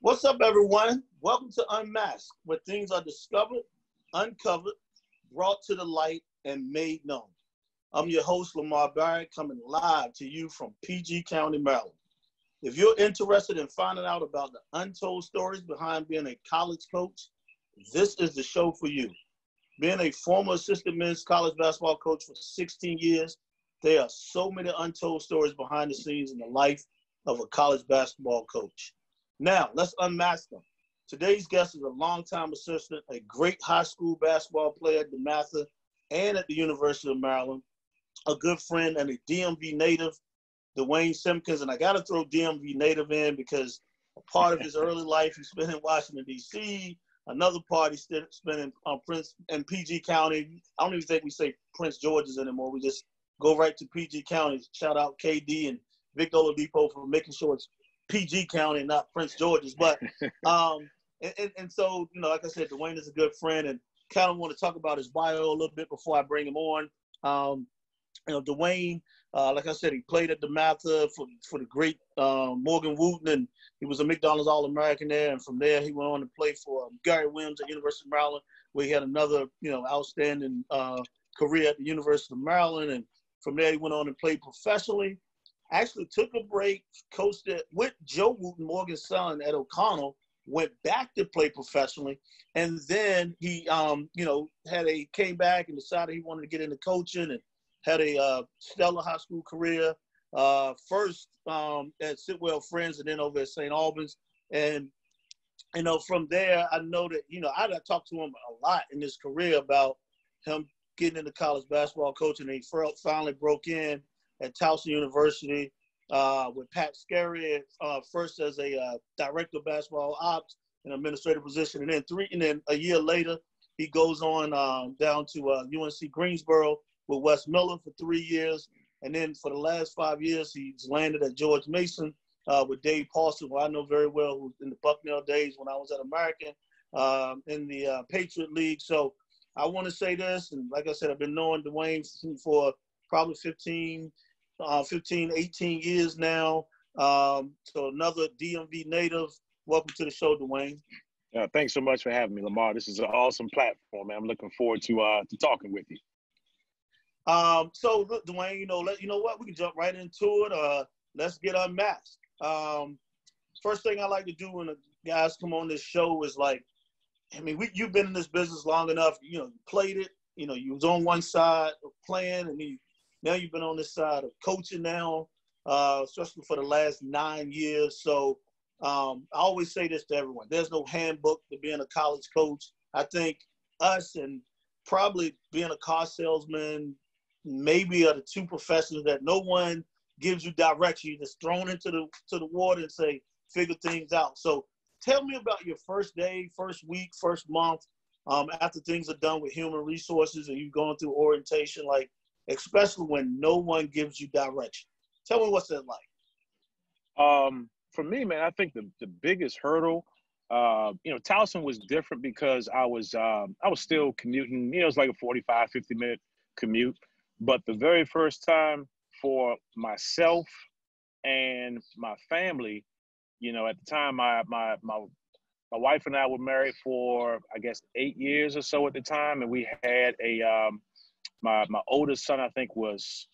What's up, everyone? Welcome to Unmasked, where things are discovered, uncovered, brought to the light, and made known. I'm your host, Lamar Barrett, coming live to you from PG County, Maryland. If you're interested in finding out about the untold stories behind being a college coach, this is the show for you. Being a former assistant men's college basketball coach for 16 years, there are so many untold stories behind the scenes in the life of a college basketball coach. Now, let's unmask them. Today's guest is a longtime assistant, a great high school basketball player at DEMATHA and at the University of Maryland, a good friend and a DMV native, Duane Simpkins. And I got to throw DMV native in because a part of his early life he spent in Washington, D.C., another part he spent in Prince and PG County. I don't even think we say Prince George's anymore. We just go right to PG County. Shout out KD and Victor Oladipo for making sure it's PG County, not Prince George's. But and so, you know, like I said, Duane is a good friend, and kind of want to talk about his bio a little bit before I bring him on. Duane, like I said, he played at DEMATHA for the great Morgan Wooten, and he was a McDonald's All-American there. And from there, he went on to play for Gary Williams at University of Maryland, where he had another, outstanding career at the University of Maryland. And from there, he went on and played professionally. Actually took a break, coached with Joe Wooten, Morgan's son, at O'Connell, went back to play professionally. And then he, came back and decided he wanted to get into coaching and had a stellar high school career, first at Sitwell Friends and then over at St. Albans. And, from there, I know that, I talked to him a lot in his career about him getting into college basketball coaching. And he finally broke in at Towson University with Pat Scarry, first as a director of basketball ops and administrative position. And then a year later, he goes on down to UNC Greensboro with Wes Miller for 3 years. And then for the last 5 years, he's landed at George Mason with Dave Paulson, who I know very well, who's in the Bucknell days when I was at American in the Patriot League. So I want to say this, and like I said, I've been knowing Duane for probably 15, 18 years now. So another DMV native. Welcome to the show, Duane. Thanks so much for having me, Lamar. This is an awesome platform, man. I'm looking forward to talking with you. So look, Duane, you know what? We can jump right into it. Let's get unmasked. First thing I like to do when the guys come on this show is you've been in this business long enough. You played it. You was on one side of playing, and now you've been on this side of coaching now, especially for the last 9 years. So I always say this to everyone. There's no handbook to being a college coach. I think us and probably being a car salesman maybe are the two professions that no one gives you direction. You're just thrown into the water and say, figure things out. So tell me about your first day, first week, first month, after things are done with human resources and you're going through orientation, especially when no one gives you direction. Tell me what's that like. For me, man, I think the biggest hurdle, Towson was different because I was still commuting. It was like a 45, 50-minute commute. But the very first time for myself and my family, at the time, my wife and I were married for, I guess, 8 years or so at the time. And we had my oldest son, I think, was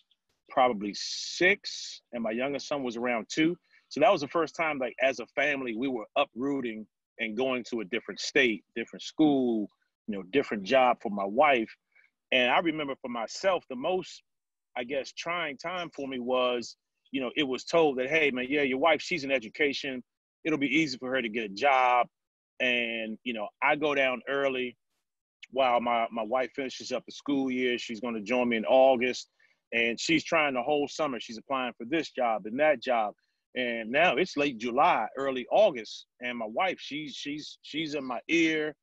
probably 6, and my youngest son was around 2. So that was the first time, as a family, we were uprooting and going to a different state, different school, different job for my wife. And I remember for myself, the most, I guess, trying time for me was, it was told that, hey, man, yeah, your wife, she's in education. It'll be easy for her to get a job. And, I go down early while my wife finishes up the school year. She's going to join me in August. And she's trying the whole summer. She's applying for this job and that job. And now it's late July, early August. And my wife, she's in my ear.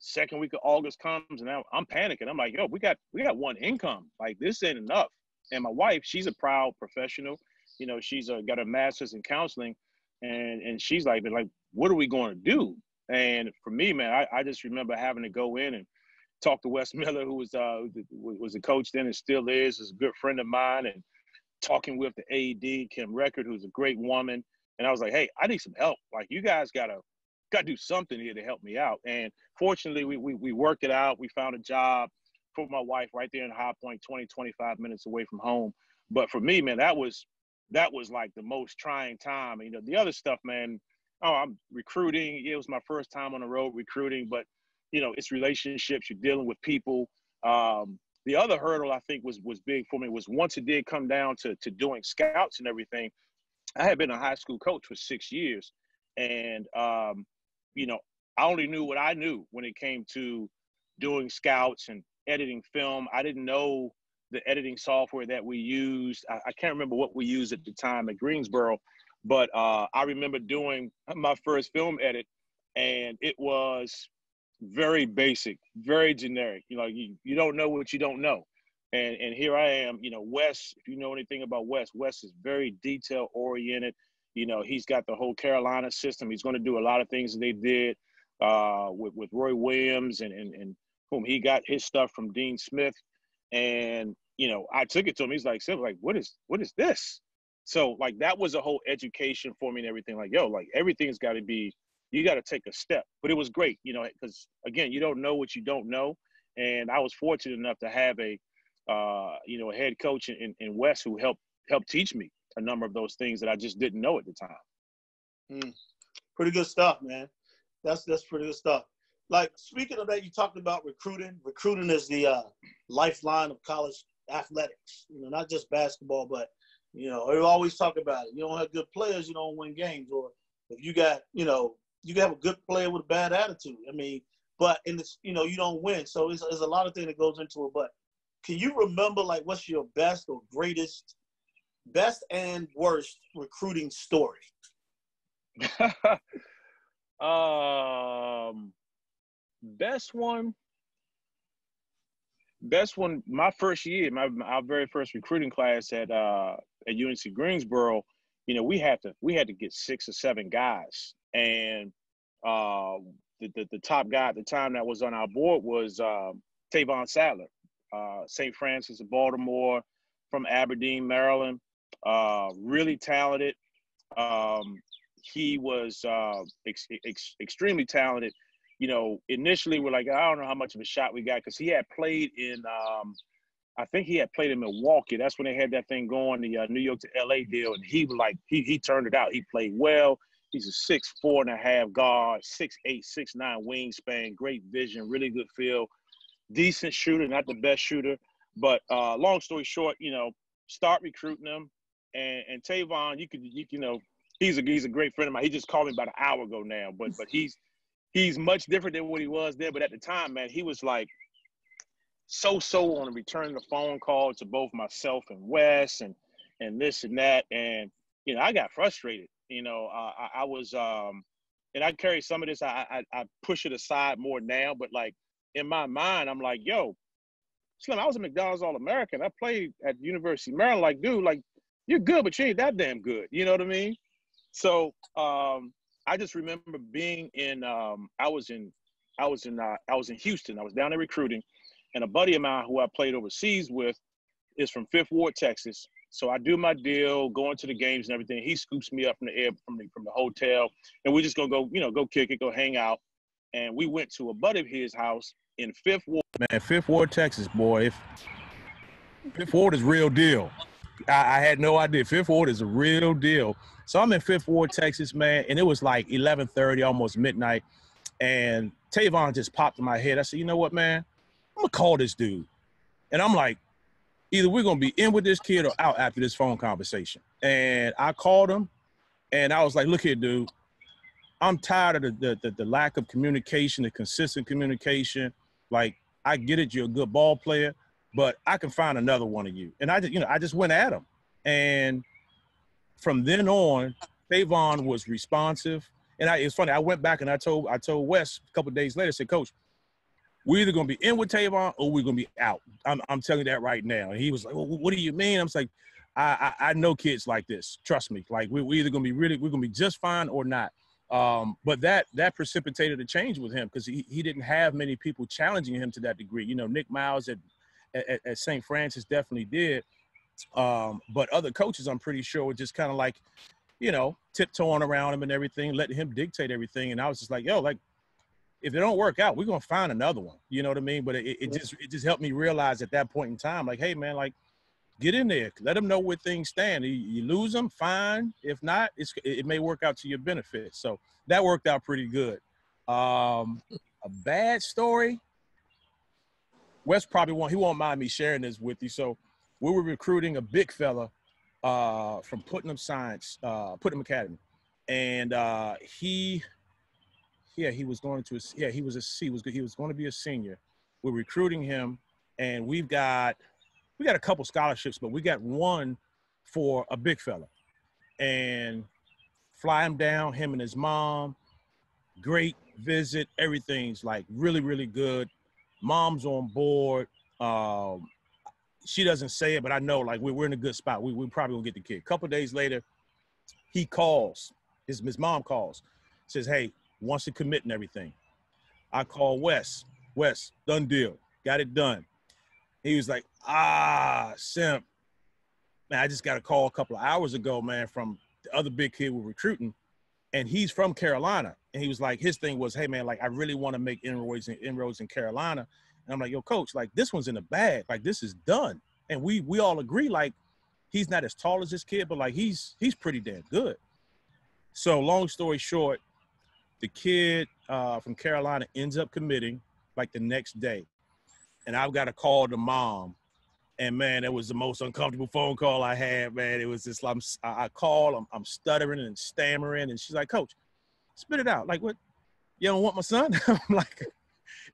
Second week of August comes, and now I'm panicking. I'm like, yo, we got one income. This ain't enough. And my wife, she's a proud professional. She's got a master's in counseling, and she's like, what are we going to do? And for me, man, I just remember having to go in and talk to Wes Miller, who was a coach then and still is a good friend of mine, and talking with the AD, Kim Record, who's a great woman, And I was like, hey, I need some help. Like, you guys gotta do something here to help me out. And fortunately, we worked it out. We found a job for my wife right there in High Point, 20, 25 minutes away from home. But for me, man, that was like the most trying time. You know, the other stuff, man, I'm recruiting. It was my first time on the road recruiting, but, you know, it's relationships. You're dealing with people. The other hurdle I think was big for me was once it did come down to doing scouts and everything. I had been a high school coach for 6 years, and you know, I only knew what I knew when it came to doing scouts and editing film. I didn't know the editing software that we used. I can't remember what we used at the time at Greensboro, but I remember doing my first film edit, and it was very basic, very generic. You know, you don't know what you don't know. And here I am, you know, Wes, if you know anything about Wes is very detail oriented. You know, he's got the whole Carolina system. He's going to do a lot of things that they did with Roy Williams and whom he got his stuff from Dean Smith. And, you know, I took it to him. He's like, what is this? So like, that was a whole education for me and everything. Like, yo, like everything's got to be, you got to take a step. But it was great, you know, because again, you don't know what you don't know. And I was fortunate enough to have a a head coach in Wes who helped teach me a number of those things that I just didn't know at the time. Pretty good stuff, man. That's pretty good stuff. Like, speaking of that, you talked about recruiting. Recruiting is the lifeline of college athletics. You know, not just basketball, but, you know, we always talk about it. You don't have good players, you don't win games. Or if you got, you know, you can have a good player with a bad attitude. I mean, but in this, you know, you don't win. So there's a lot of things that goes into it. But can you remember, like, what's your best or greatest, best and worst recruiting story? Best one, my first year, our very first recruiting class at UNC Greensboro, you know, we had to get 6 or 7 guys. And the top guy at the time that was on our board was Tavon Sadler, St. Francis of Baltimore, from Aberdeen, Maryland. Really talented. He was extremely talented. You know, initially we're like, I don't know how much of a shot we got, because he had played in, I think he had played in Milwaukee. That's when they had that thing going, the New York to LA deal. And he was like, he turned it out. He played well. He's a 6'4.5" guard, 6'8", 6'9" wingspan, great vision, really good feel, decent shooter, not the best shooter. But long story short, you know, start recruiting him. And Tavon, you know, he's a great friend of mine. He just called me about an hour ago now, but he's much different than what he was there. But at the time, man, he was like so on returning the phone call to both myself and Wes and this and that. And, you know, I got frustrated. You know, I was, and I carry some of this, I push it aside more now, but like in my mind, I'm like, yo, Slim, I was a McDonald's All-American. I played at the University of Maryland. Like, dude, like, you're good, but you ain't that damn good. You know what I mean? So I just remember being in, I was in Houston. I was down there recruiting, and a buddy of mine who I played overseas with is from Fifth Ward, Texas. So I do my deal, going to the games and everything. He scoops me up from the hotel, and we're just gonna go, you know, go kick it, go hang out. And we went to a buddy of his house in Fifth Ward. Man, Fifth Ward, Texas, boy. Fifth Ward is real deal. I had no idea. Fifth Ward is a real deal. So I'm in Fifth Ward, Texas, man, and it was like 11:30, almost midnight. And Tavon just popped in my head. I said, you know what, man? I'm gonna call this dude. And I'm like, either we're going to be in with this kid or out after this phone conversation. And I called him, and I was like, look here, dude. I'm tired of the lack of communication, the consistent communication. Like, I get it, you're a good ball player, but I can find another one of you. And I just went at him. And from then on, Tavon was responsive. And it's funny, I went back and I told Wes a couple of days later, I said, Coach, we're either going to be in with Tavon or we're going to be out. I'm telling you that right now. And he was like, well, what do you mean? I was like, I know kids like this. Trust me. Like, we're either going to be we're going to be just fine or not. But that precipitated a change with him, because he didn't have many people challenging him to that degree. You know, Nick Miles at St. Francis definitely did. But other coaches, I'm pretty sure, were just kind of like, tiptoeing around him and everything, letting him dictate everything. And I was just like, yo, like, if they don't work out, we're going to find another one. You know what I mean? But it just helped me realize at that point in time, like, hey, man, like, get in there. Let them know where things stand. You lose them, fine. If not, it may work out to your benefit. So that worked out pretty good. A bad story, Wes probably he won't mind me sharing this with you. So we were recruiting a big fella from Putnam Academy. And he was going to, he was going to be a senior. We're recruiting him, and we got a couple scholarships, but we got one for a big fella. And fly him down, him and his mom, great visit, everything's like really, really good. Mom's on board. She doesn't say it, but I know like we're in a good spot. We probably will get the kid. A couple of days later, he calls, his mom calls, says, hey, wants to commit and everything. I call Wes, done deal, got it done. He was like, Simp, man, I just got a call a couple of hours ago, man, from the other big kid we're recruiting, and he's from Carolina. And he was like, his thing was, hey, man, like, I really want to make inroads in Carolina. And I'm like, yo, coach, like, this one's in the bag. Like, this is done. And we all agree, like, he's not as tall as this kid, but, like, he's pretty damn good. So long story short, the kid from Carolina ends up committing, like, the next day. And I've got to call the mom. And, man, it was the most uncomfortable phone call I had, man. It was just, I call, I'm stuttering and stammering. And she's like, coach, spit it out. Like, what? You don't want my son? I'm like,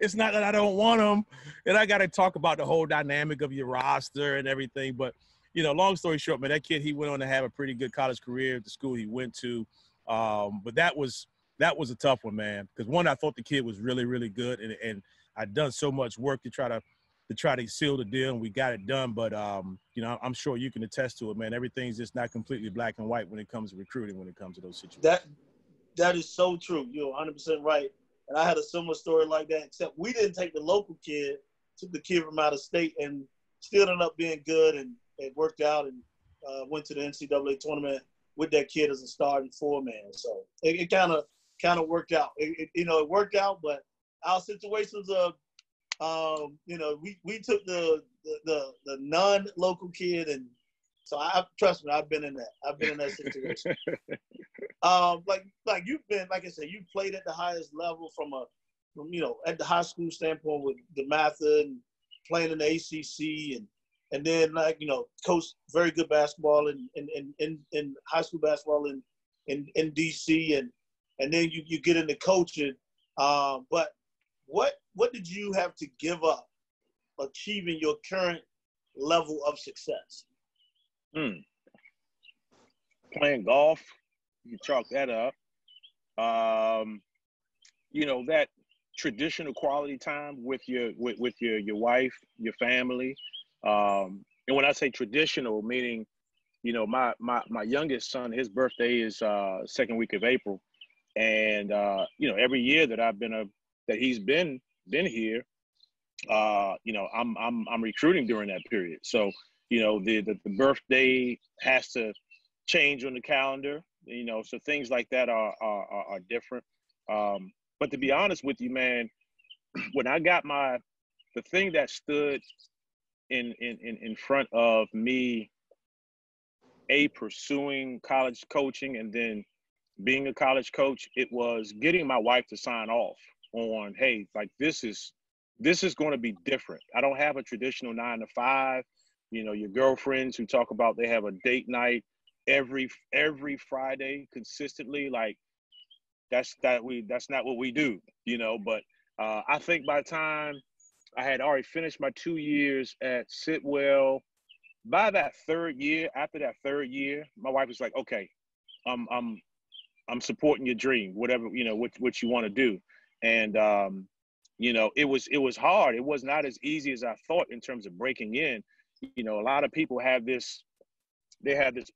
it's not that I don't want him. And I got to talk about the whole dynamic of your roster and everything. But, long story short, man, that kid, he went on to have a pretty good college career at the school he went to. But that was a tough one, man. Because, one, I thought the kid was really, really good. And I'd done so much work to try to seal the deal, and we got it done. But, I'm sure you can attest to it, man. Everything's just not completely black and white when it comes to recruiting, when it comes to those situations. That is so true. You're 100% right. And I had a similar story like that, except we didn't take the local kid, took the kid from out of state, and still ended up being good, and it worked out, and went to the NCAA tournament with that kid as a starting four-man. So it kind of worked out. It worked out, but our situations are, we took the non-local kid, and so trust me, I've been in that. I've been in that situation. Like you've been, like I said, you played at the highest level from at the high school standpoint with DEMATHA and playing in the ACC, and then coached very good basketball in high school basketball in DC, and then you get into coaching. But what did you have to give up achieving your current level of success? Playing golf, you can chalk that up. That traditional quality time with your wife, your family. And when I say traditional, meaning, my youngest son, his birthday is second week of April, and every year that he's been here, I'm recruiting during that period. So, the birthday has to change on the calendar, so things like that are different. But to be honest with you, man, when I got the thing that stood in front of me, pursuing college coaching and then being a college coach, it was getting my wife to sign off on, hey, like, this is going to be different. I don't have a traditional 9 to 5. Your girlfriends who talk about they have a date night every Friday consistently, like, that's not what we do, but I think by the time I had already finished my 2 years at Sitwell, by that after that third year, my wife was like, okay, I'm supporting your dream, whatever, what you want to do. And it was hard. It was not as easy as I thought in terms of breaking in. A lot of people have this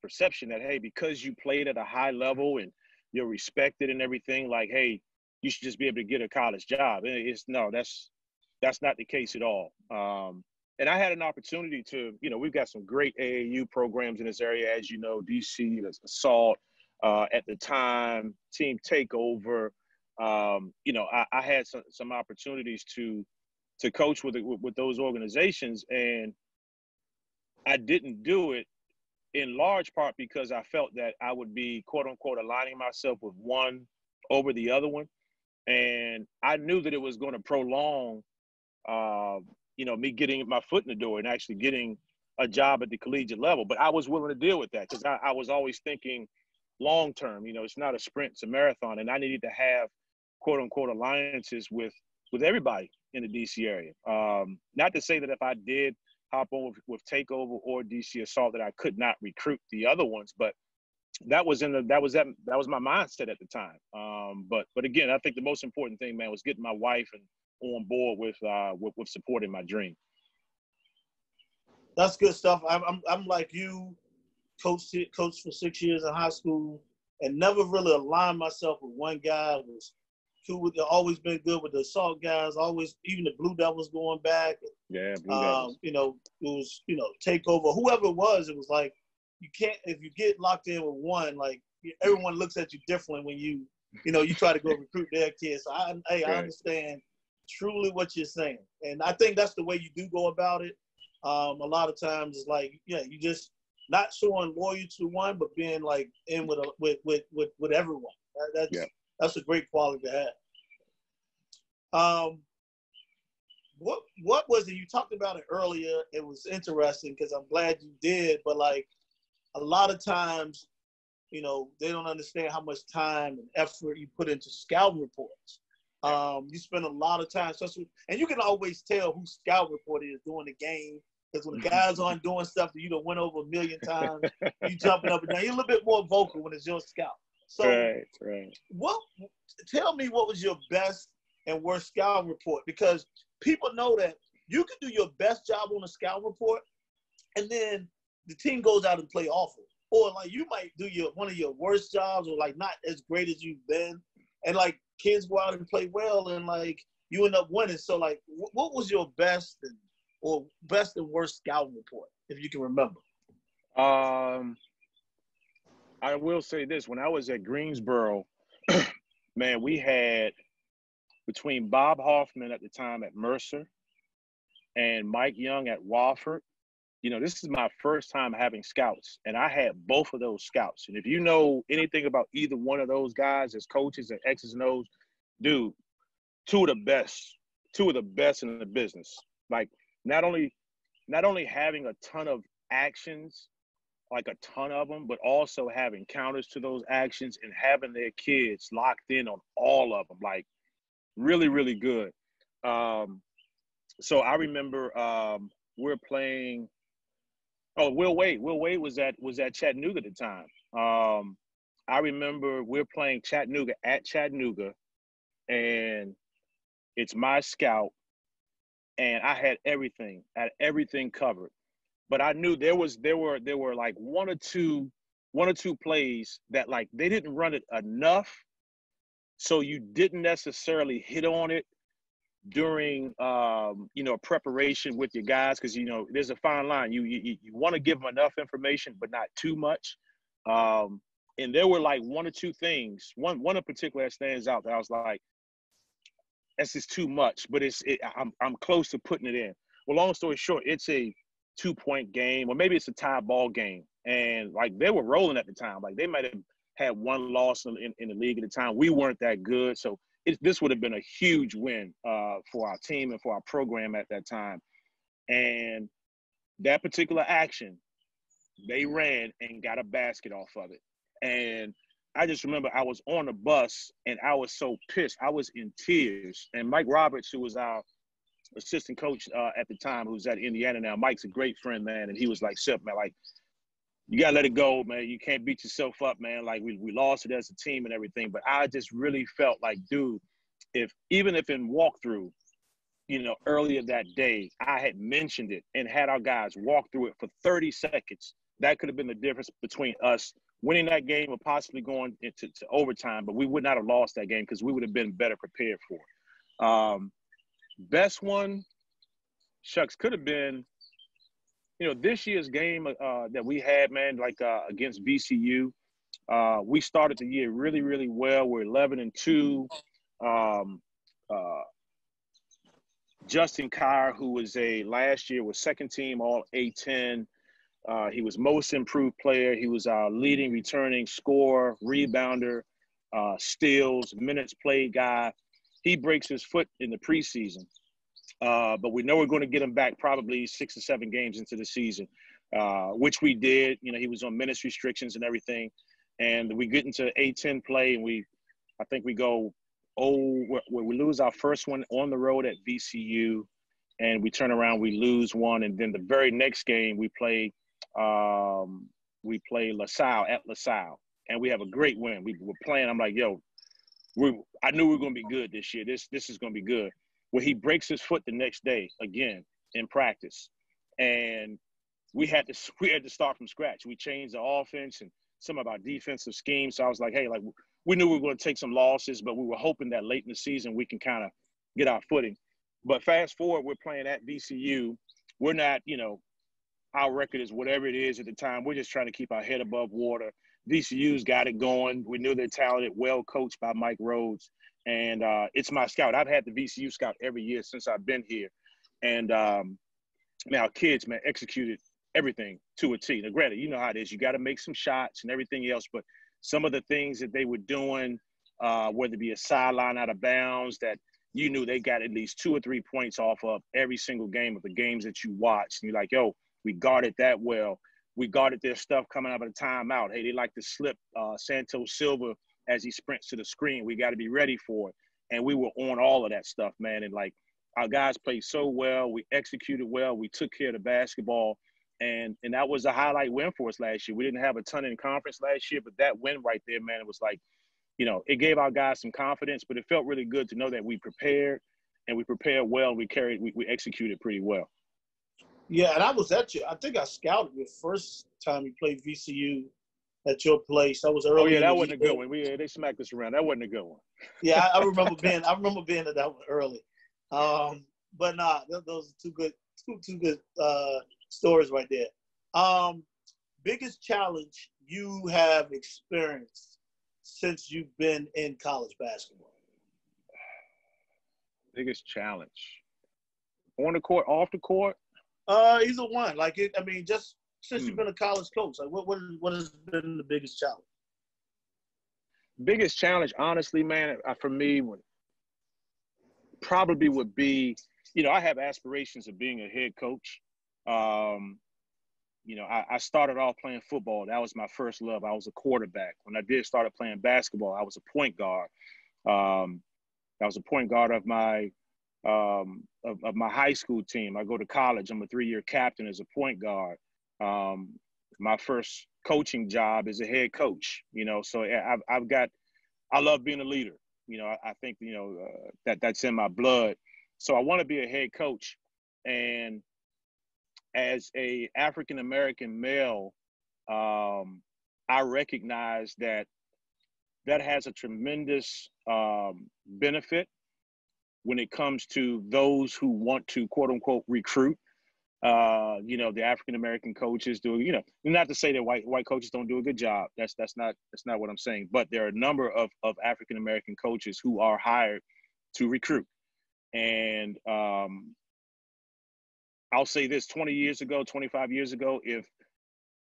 perception that, hey, because you played at a high level and you're respected and everything, like, hey, you should just be able to get a college job. And that's not the case at all. And I had an opportunity to, we've got some great AAU programs in this area, as you know, DC, there's Assault, At the time, Team Takeover, I had some opportunities to coach with those organizations, and I didn't do it in large part because I felt that I would be, quote unquote, aligning myself with one over the other one. And I knew that it was going to prolong, me getting my foot in the door and actually getting a job at the collegiate level. But I was willing to deal with that because I was always thinking long term. It's not a sprint, it's a marathon. And I needed to have, quote unquote, alliances with everybody in the DC area. Not to say that if I did hop on with Takeover or DC Assault that I could not recruit the other ones, but that was my mindset at the time. But again, I think the most important thing, man, was getting my wife and on board with supporting my dream. That's good stuff. I'm like you, coached for 6 years in high school, and never really aligned myself with one guy. Always been good with the Assault guys. Always, even the Blue Devils going back. Yeah, Blue Devils. It was Takeover. Whoever it was like you can't, if you get locked in with one, like everyone looks at you differently when you try to go recruit their kids. So I understand truly what you're saying, and I think that's the way you do go about it. A lot of times it's like, you just not showing loyalty to one, but being like in with everyone. That's a great quality to have. What was it? You talked about it earlier. It was interesting because I'm glad you did, but like a lot of times, they don't understand how much time and effort you put into scouting reports. You spend a lot of time, and you can always tell who scout report is during the game. Because when the guys aren't doing stuff that you done went over a million times, you jumping up and down. You're a little bit more vocal when it's your scout. So, right. Tell me what was your best and worst scout report? Because people know that you can do your best job on a scout report, and then the team goes out and play awful. Or like you might do one of your worst jobs, or like not as great as you've been, and like kids go out and play well, and like you end up winning. So like, what was your best and worst scouting report, if you can remember? I will say this. When I was at Greensboro, man, we had between Bob Hoffman at the time at Mercer and Mike Young at Wofford, this is my first time having scouts, and I had both of those scouts. And if you know anything about either one of those guys as coaches and X's and O's, dude, two of the best in the business. Like, not only having a ton of actions, like a ton of them, but also having counters to those actions and having their kids locked in on all of them, like really, really good. So I remember we're playing. Oh, Will Wade. Will Wade was at Chattanooga at the time. I remember we're playing Chattanooga at Chattanooga, and it's my scout. And I had everything covered, but I knew there were like one or two plays that like they didn't run it enough, so you didn't necessarily hit on it during preparation with your guys, because there's a fine line. You want to give them enough information, but not too much. And there were like one or two things, one in particular that stands out that I was like, that's just too much, but I'm close to putting it in. Well, long story short, it's a 2-point game, or maybe it's a tie ball game. And like they were rolling at the time. Like they might have had one loss in the league at the time. We weren't that good. So this would have been a huge win for our team and for our program at that time. And that particular action, they ran and got a basket off of it. And I just remember I was on the bus and I was so pissed. I was in tears. And Mike Roberts, who was our assistant coach at the time, who's at Indiana now, Mike's a great friend, man. And he was like, "Sip, man, like, you got to let it go, man. You can't beat yourself up, man. Like, we lost it as a team and everything." But I just really felt like, dude, even if in walkthrough, earlier that day, I had mentioned it and had our guys walk through it for 30 seconds, that could have been the difference between us winning that game or possibly going into overtime, but we would not have lost that game because we would have been better prepared for it. Best one, shucks, could have been, this year's game that we had, man, like against VCU. We started the year really, really well. We're 11-2. Justin Kier, who was last year was second team all A10. He was most improved player. He was our leading returning scorer, rebounder, steals, minutes played guy. He breaks his foot in the preseason. But we know we're going to get him back probably 6 or 7 games into the season, which we did. You know, he was on minutes restrictions and everything. And we get into A10 play, and I think we go, we lose our first one on the road at VCU, and we turn around, we lose one. And then the very next game we play LaSalle at LaSalle, and we have a great win. We were playing. I'm like, yo, I knew we were going to be good this year. This is going to be good. Well, he breaks his foot the next day again in practice, and we had to start from scratch. We changed the offense and some of our defensive schemes. So I was like, hey, like, we knew we were going to take some losses, but we were hoping that late in the season we can kind of get our footing. But fast forward, we're playing at VCU. We're not, you know, our record is whatever it is at the time. We're just trying to keep our head above water. VCU's got it going. We knew they're talented, well coached by Mike Rhodes. And it's my scout. I've had the VCU scout every year since I've been here. And, man, our kids, man, executed everything to a T. Now, granted, you know how it is. You got to make some shots and everything else. But some of the things that they were doing, whether it be a sideline out of bounds, that you knew they got at least 2 or 3 points off of every single game of the games that you watched. And you're like, yo, we guarded that well. We guarded their stuff coming out of the timeout. Hey, they like to slip Santos Silva as he sprints to the screen. We got to be ready for it. And we were on all of that stuff, man. And, like, our guys played so well. We executed well. We took care of the basketball. And that was a highlight win for us last year. We didn't have a ton in conference last year, but that win right there, man, it was like, you know, it gave our guys some confidence, but it felt really good to know that we prepared, and we prepared well. We executed pretty well. Yeah, and I was at you. I think I scouted the first time you played VCU at your place. That was early. Oh yeah, that wasn't a good one. They smacked us around. That wasn't a good one. Yeah, I remember being at that one early. But nah, those are two good stories right there. Biggest challenge you have experienced since you've been in college basketball? Biggest challenge on the court, off the court? Either one. Like, just since you've been a college coach, like what has been the biggest challenge? Biggest challenge, honestly, man, for me, probably would be, you know, I have aspirations of being a head coach. You know, I started off playing football. That was my first love. I was a quarterback. When I did start playing basketball, I was a point guard. I was a point guard of my high school team. I go to college. I'm a 3-year captain as a point guard. My first coaching job is a head coach, you know, so I love being a leader. You know, I think, you know, that's in my blood. So I want to be a head coach. And as a African-American male, I recognize that has a tremendous benefit when it comes to those who want to, quote unquote, recruit. You know, the African-American coaches do, you know, not to say that white coaches don't do a good job. That's not what I'm saying. But there are a number of African-American coaches who are hired to recruit. And I'll say this, 20 years ago, 25 years ago, if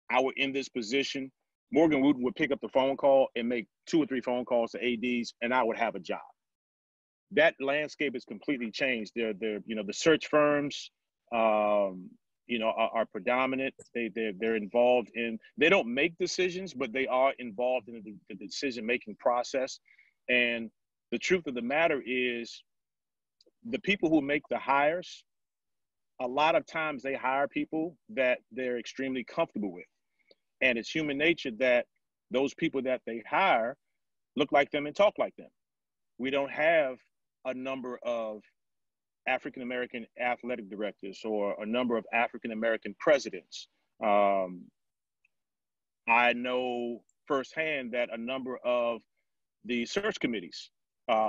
I were in this position, Morgan Wooten would pick up the phone call and make 2 or 3 phone calls to ADs, and I would have a job. That landscape has completely changed. They're you know, the search firms, you know, are predominant. They're involved in, they don't make decisions, but they are involved in the decision-making process. And the truth of the matter is, the people who make the hires, a lot of times they hire people that they're extremely comfortable with. And it's human nature that those people that they hire look like them and talk like them. We don't have a number of African-American athletic directors or a number of African-American presidents. I know firsthand that a number of the search committees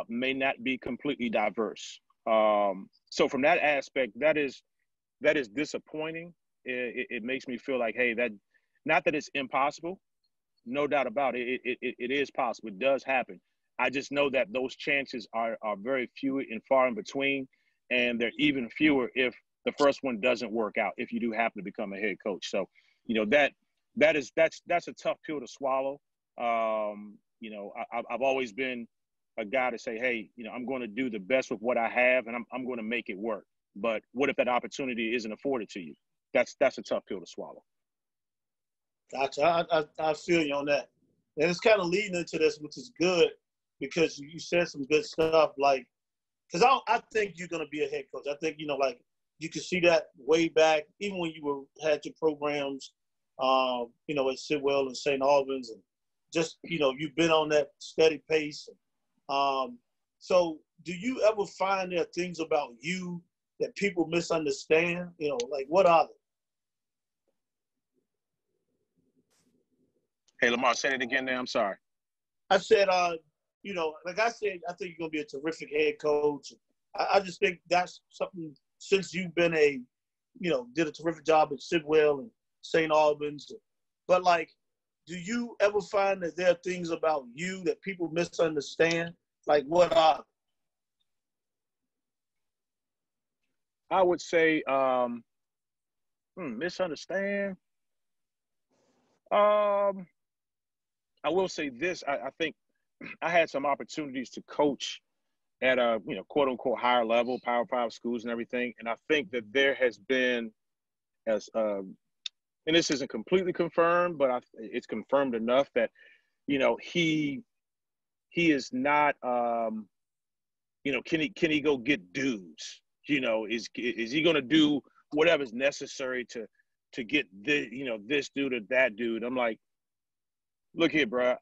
may not be completely diverse. So from that aspect, that is disappointing. It makes me feel like, hey, that, not that it's impossible, no doubt about it. It is possible. It does happen. I just know that those chances are very few and far in between, and they're even fewer if the first one doesn't work out, if you do happen to become a head coach. So, that's a tough pill to swallow. I've always been a guy to say, hey, I'm going to do the best with what I have, and I'm going to make it work. But what if that opportunity isn't afforded to you? That's a tough pill to swallow. Gotcha. I feel you on that. And it's kind of leading into this, which is good, because you said some good stuff. Like, because I think you're going to be a head coach. I think, like, you can see that way back, even when you had your programs, at Sidwell and St. Albans, and just, you've been on that steady pace. So do you ever find there are things about you that people misunderstand? Like, what are they? Hey, Lamar, say it again there. I'm sorry. I said, like I said, I think you're going to be a terrific head coach. I just think that's something, since you've been did a terrific job at Sidwell and St. Albans. But, like, do you ever find that there are things about you that people misunderstand? Like, what are they? I would say misunderstand. I will say this. I think I had some opportunities to coach at a, quote unquote higher level, Power 5 schools and everything. And I think that there has been, and this isn't completely confirmed, but it's confirmed enough that, he is not, can he go get dudes? Is he going to do whatever's necessary to get this dude or that dude? I'm like, look here, bro.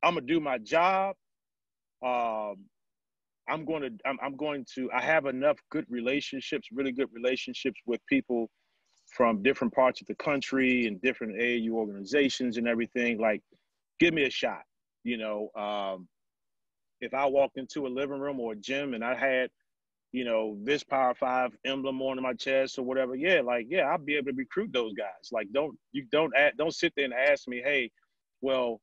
I'm gonna do my job. I have enough really good relationships with people from different parts of the country and different AAU organizations and everything. Like, give me a shot. If I walked into a living room or a gym and I had, this Power 5 emblem on my chest or whatever, I'll be able to recruit those guys. Like, don't sit there and ask me, hey, well,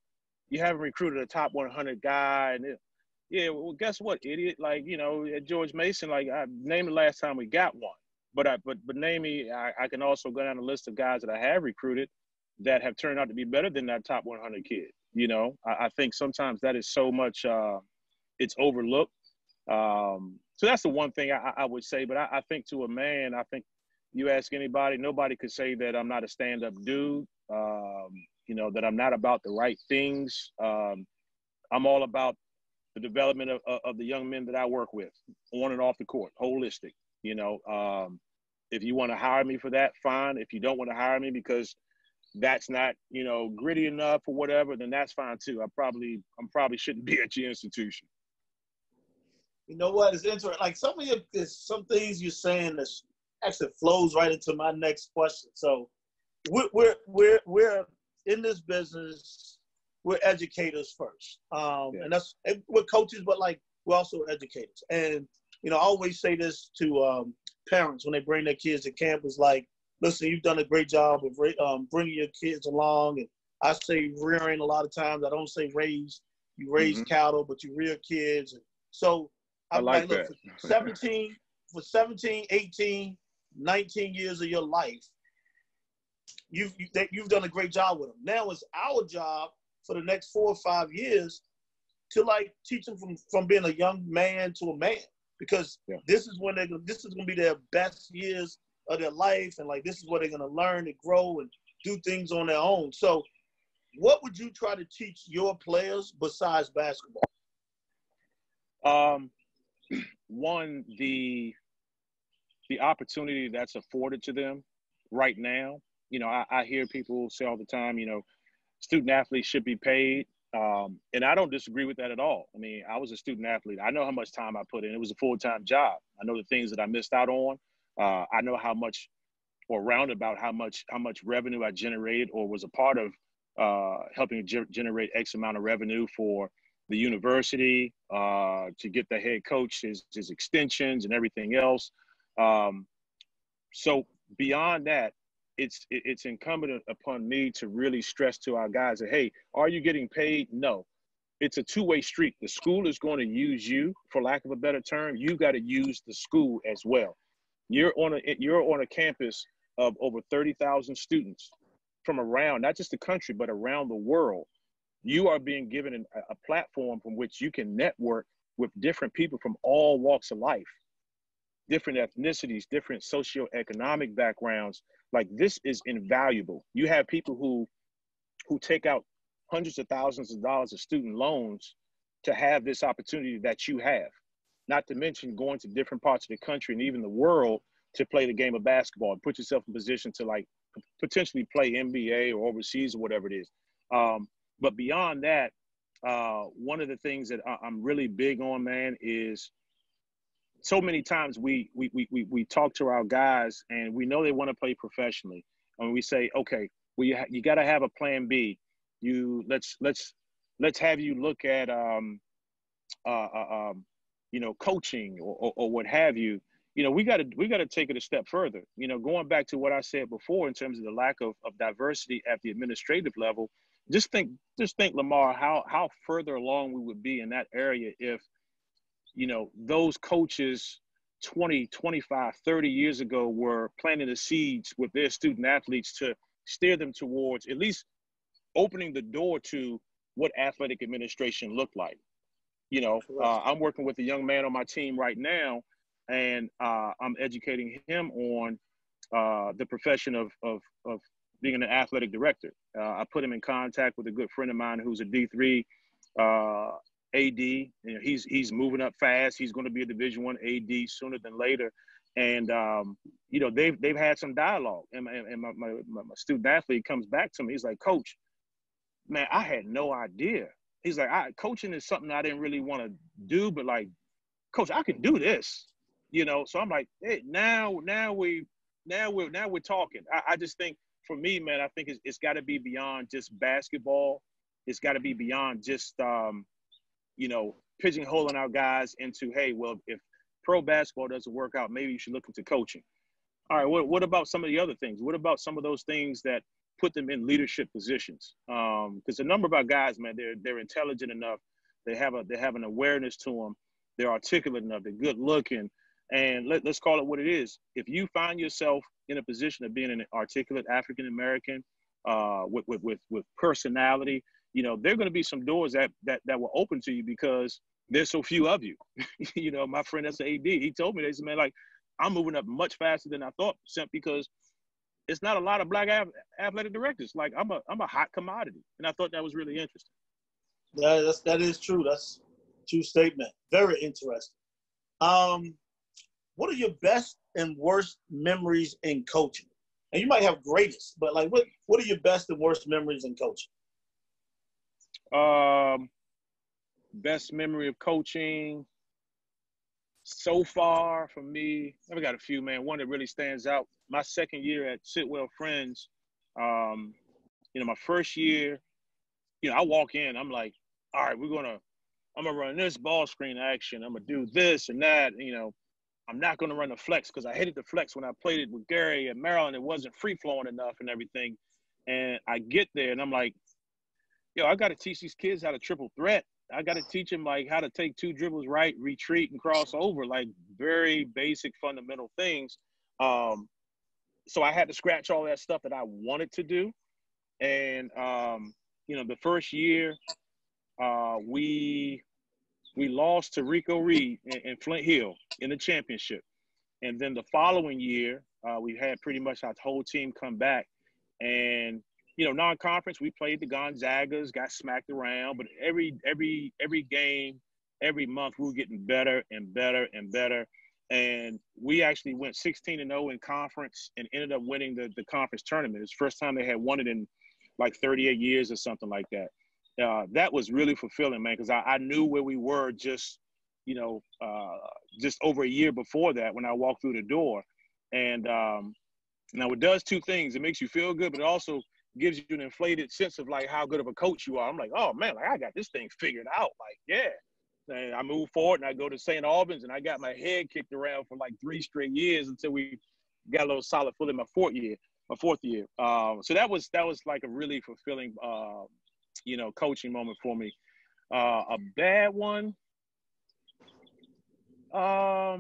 you haven't recruited a top 100 guy. And well, guess what, idiot? Like, at George Mason, like, name the last time we got one. But name me, I can also go down the list of guys that I have recruited that have turned out to be better than that top 100 kid. I think sometimes that is so much, it's overlooked. So that's the one thing I would say. But I think to a man, I think you ask anybody, nobody could say that I'm not a stand-up dude, that I'm not about the right things. I'm all about the development of the young men that I work with, on and off the court, holistic. If you want to hire me for that, fine. If you don't want to hire me because that's not, gritty enough or whatever, then that's fine too. I probably shouldn't be at your institution. You know what? It's interesting. Like, some things you're saying that actually flows right into my next question. So we're in this business. We're educators first, and we're coaches, but like, we're also educators. And I always say this to parents when they bring their kids to campus, like, listen, you've done a great job of bringing your kids along. And I say rearing a lot of times. I don't say raise. You raise cattle, but you rear kids. And so I'm like, look, for 17, 18, 19 years of your life, you've done a great job with them. Now it's our job for the next 4 or 5 years to, like, teach them from being a young man to a man, because this is going to be their best years of their life, and, like, this is where they're going to learn and grow and do things on their own. So what would you try to teach your players besides basketball? One, the opportunity that's afforded to them right now. I hear people say all the time, student athletes should be paid. And I don't disagree with that at all. I mean, I was a student athlete. I know how much time I put in. It was a full-time job. I know the things that I missed out on. I know how much, or roundabout how much revenue I generated or was a part of helping generate X amount of revenue for the university, to get the head coach, his extensions and everything else. So beyond that, it's incumbent upon me to really stress to our guys that, hey, are you getting paid? No. It's a two-way street. The school is going to use you, for lack of a better term. You got to use the school as well. You're on a campus of over 30,000 students from around, not just the country, but around the world. You are being given a platform from which you can network with different people from all walks of life, different ethnicities, different socioeconomic backgrounds. Like, this is invaluable. You have people who take out hundreds of thousands of dollars of student loans to have this opportunity that you have, not to mention going to different parts of the country and even the world to play the game of basketball and put yourself in position to, like, potentially play NBA or overseas or whatever it is. But beyond that, one of the things that I'm really big on, man, is so many times we talk to our guys and we know they want to play professionally, and we say, okay, well, you got to have a plan B. Let's have you look at coaching or what have you. We got to take it a step further. Going back to what I said before in terms of the lack of diversity at the administrative level, just think, Lamar, how further along we would be in that area if those coaches 20, 25, 30 years ago were planting the seeds with their student athletes to steer them towards at least opening the door to what athletic administration looked like. I'm working with a young man on my team right now, and I'm educating him on the profession of being an athletic director. I put him in contact with a good friend of mine who's a D3 AD. He's moving up fast. He's going to be a Division I AD sooner than later. And they've had some dialogue. And my student athlete comes back to me. He's like, Coach, man, I had no idea. He's like, coaching is something I didn't really want to do, but, like, Coach, I can do this. So I'm like, hey, now we're talking. I just think, for me, man, I think it's got to be beyond just basketball. It's got to be beyond just pigeonholing our guys into, hey, well, if pro basketball doesn't work out, maybe you should look into coaching. All right, what about some of the other things? What about some of those things that put them in leadership positions? Because a number of our guys, man, they're intelligent enough. They have an awareness to them. They're articulate enough. They're good looking. And let's call it what it is. If you find yourself in a position of being an articulate African American with personality, there are going to be some doors that will open to you because there's so few of you. My friend that's an AD, he told me, they said, man, like, I'm moving up much faster than I thought, simply because it's not a lot of black athletic directors. Like, I'm a hot commodity, and I thought that was really interesting. Yeah, that is true. That's a true statement. Very interesting. What are your best and worst memories in coaching? And you might have greatest, but, like, what are your best and worst memories in coaching? Best memory of coaching so far for me, I've got a few, man. One that really stands out. My second year at Sitwell Friends, my first year, I walk in, I'm like, all right, I'm gonna run this ball screen action. I'm gonna do this and that. I'm not gonna run the flex because I hated the flex when I played it with Gary at Maryland. It wasn't free flowing enough and everything. And I get there and I'm like, I got to teach these kids how to triple threat. I got to teach them, like, how to take two dribbles right, retreat, and cross over, like, very basic fundamental things. So I had to scratch all that stuff that I wanted to do. And, the first year, we lost to Rico Reed in Flint Hill in the championship. And then the following year, we had pretty much our whole team come back. And non-conference, we played the Gonzagas, got smacked around, but every game, every month, we were getting better and better and better. And we actually went 16-0 in conference and ended up winning the conference tournament. It's the first time they had won it in like 38 years or something like that. That was really fulfilling, man, because I knew where we were just over a year before that when I walked through the door. And now it does two things. It makes you feel good, but it also gives you an inflated sense of, like, how good of a coach you are. I'm like, oh man, like, I got this thing figured out. Like, yeah. And I moved forward and I go to St. Albans and I got my head kicked around for like 3 straight years until we got a little solid foot in my 4th year. My fourth year. So that was like a really fulfilling, coaching moment for me. A bad one. I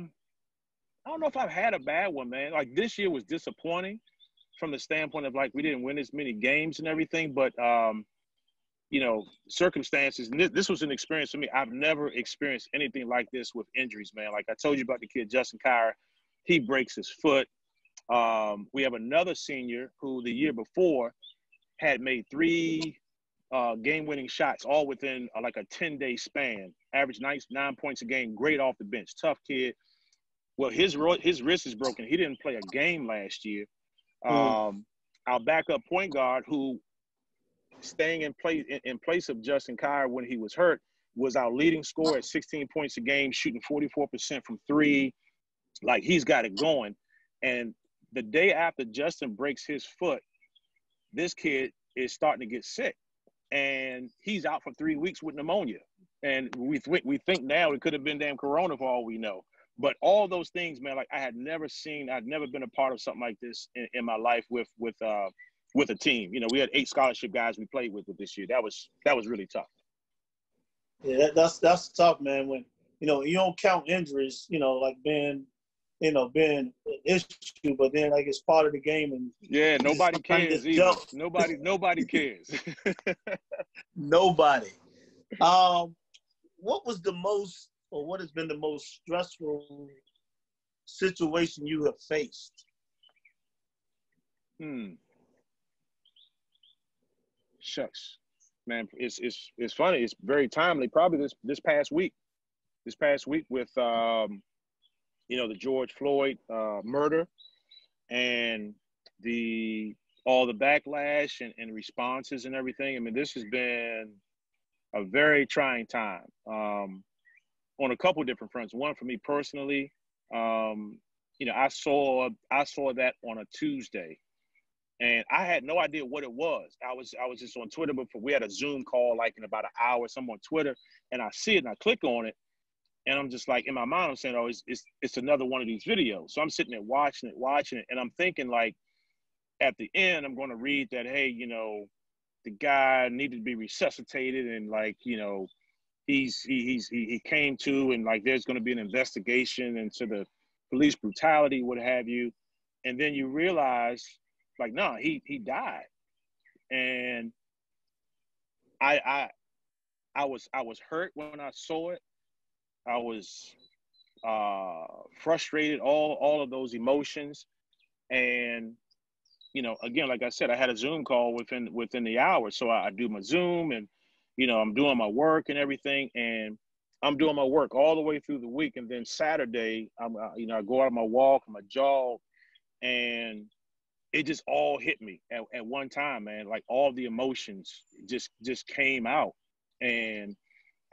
don't know if I've had a bad one, man. Like this year was disappointing from the standpoint of like we didn't win as many games and everything, but circumstances. And this was an experience for me. I've never experienced anything like this with injuries, man. Like I told you about the kid Justin Kyra, he breaks his foot. We have another senior who the year before had made 3 game-winning shots, all within like a 10-day span. Average 9 points a game, great off the bench, tough kid. Well, his wrist is broken. He didn't play a game last year. Our backup point guard, who staying in place of Justin Kyra when he was hurt, was our leading scorer at 16 points a game, shooting 44% from 3. Like he's got it going. And the day after Justin breaks his foot, this kid is starting to get sick, and he's out for 3 weeks with pneumonia. And we think now it could have been damn corona for all we know. But all those things, man, like I'd never been a part of something like this in my life with a team. We had 8 scholarship guys we played with this year. That was really tough. Yeah, that's tough, man. When you don't count injuries, like being an issue, but then like it's part of the game, and yeah, nobody cares either. Nobody cares. Nobody. What was the most, or what has been the most stressful situation you have faced? Shucks, man, it's funny. It's very timely. Probably this past week with the George Floyd murder and all the backlash and responses and everything. I mean, this has been a very trying time on a couple different fronts. One, for me personally, I saw that on a Tuesday, and I had no idea what it was. I was just on Twitter before. We had a Zoom call like in about an hour. So I'm on Twitter, and I see it, and I click on it, and I'm just like, in my mind, I'm saying, oh, it's another one of these videos. So I'm sitting there watching it, and I'm thinking like, at the end, I'm going to read that, hey, the guy needed to be resuscitated, and like, he came to, and like there's going to be an investigation into the police brutality, what have you. And then you realize, like, no, he died. And I was hurt when I saw it. I was frustrated, all of those emotions. And again, like I said, I had a Zoom call within the hour. So I do my Zoom, and I'm doing my work and everything, and I'm doing my work all the way through the week. And then Saturday, I go out on my walk, my jog, and it just all hit me at one time, man. Like all the emotions just came out, and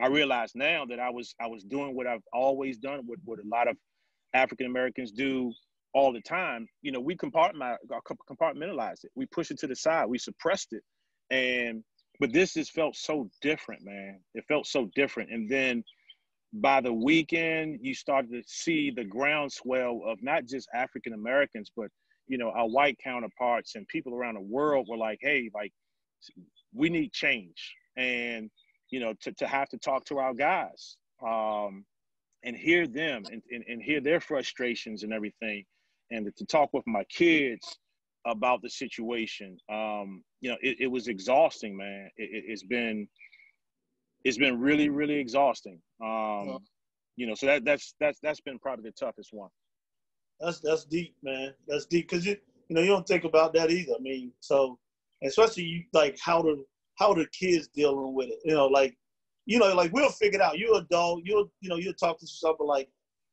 I realize now that I was doing what I've always done, what a lot of African Americans do all the time. We compartmentalize it. We push it to the side. We suppressed it, but this just felt so different, man. It felt so different. And then by the weekend, you started to see the groundswell of not just African Americans, but our white counterparts and people around the world were like, hey, like we need change, and to have to talk to our guys and hear them and hear their frustrations and everything, and to talk with my kids about the situation. It was exhausting, man. It's been really, really exhausting. So that's been probably the toughest one. That's deep, man. That's deep, because you don't think about that either. I mean, so especially you, like how the kids dealing with it. Like we'll figure it out. You're an adult. You'll talk to yourself. But like,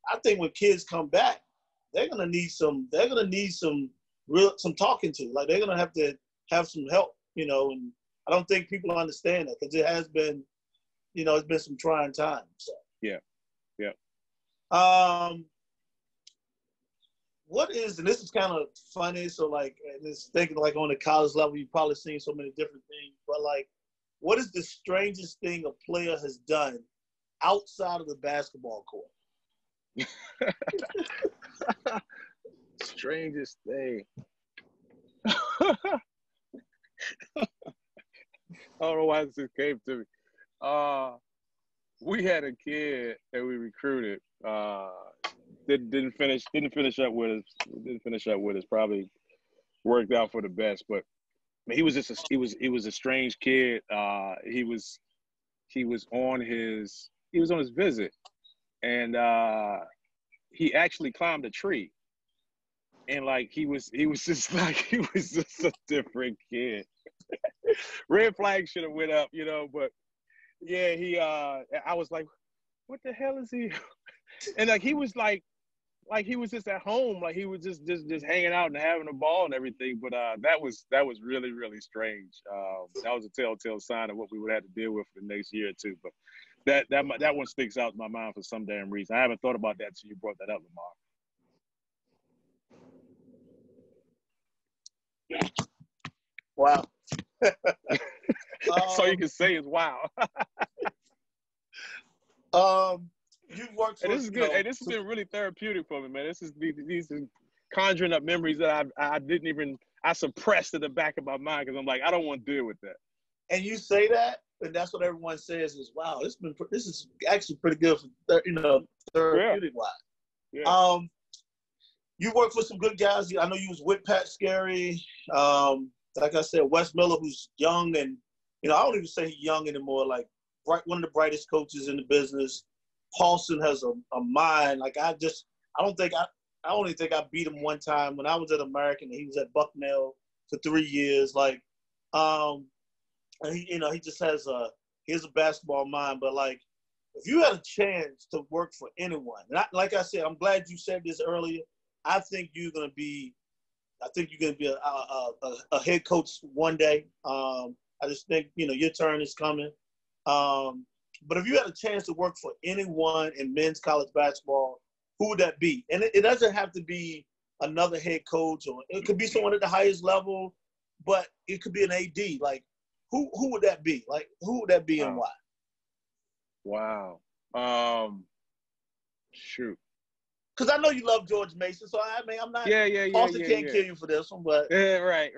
I think when kids come back, they're gonna need some some talking to. Like they're gonna have to have some help. And I don't think people understand that, because it has been, it's been some trying times. So. Yeah. What is, and this is kind of funny, so like, just thinking like on the college level, you've probably seen so many different things, but like, what is the strangest thing a player has done outside of the basketball court? Strangest thing. I don't know why this just came to me. We had a kid that we recruited. Didn't finish up with us. Didn't finish up with us. Probably worked out for the best. But he was just he was a strange kid. He was on his visit, and he actually climbed a tree. And like he was just like he was just a different kid. Red flag should have went up, you know, but yeah, I was like, what the hell is he? And like he was he was just at home, like he was just hanging out and having a ball and everything. But that was really, really strange. That was a telltale sign of what we would have to deal with for the next year or two. But that one sticks out in my mind for some damn reason. I haven't thought about that till you brought that up, Lamar. Wow. That's all you can say is wow. You've worked for. Hey, this is good. Hey, this has been really therapeutic for me, man. This is these conjuring up memories that I suppressed in the back of my mind because I'm like, I don't want to deal with that. And you say that, and that's what everyone says is, wow, this is actually pretty good for therapeutic wise. Yeah. You worked for some good guys. I know you was with Pat Scarry. Like I said, Wes Miller, who's young, and I don't even say he's young anymore. Like one of the brightest coaches in the business. Towson has a mind. Like I only think I beat him one time when I was at American and he was at Bucknell for 3 years. Like, and he just has he has a basketball mind. But like, if you had a chance to work for anyone, and like I said, I'm glad you said this earlier. I think you're gonna be a head coach one day. I just think your turn is coming. But if you had a chance to work for anyone in men's college basketball, who would that be? And it doesn't have to be another head coach, or it could be someone at the highest level, but it could be an AD. Like, who would that be? Like, who would that be and why? Wow. Shoot. Because I know you love George Mason, so I mean, I'm not. Yeah. Austin can't kill you for this one, but yeah, right.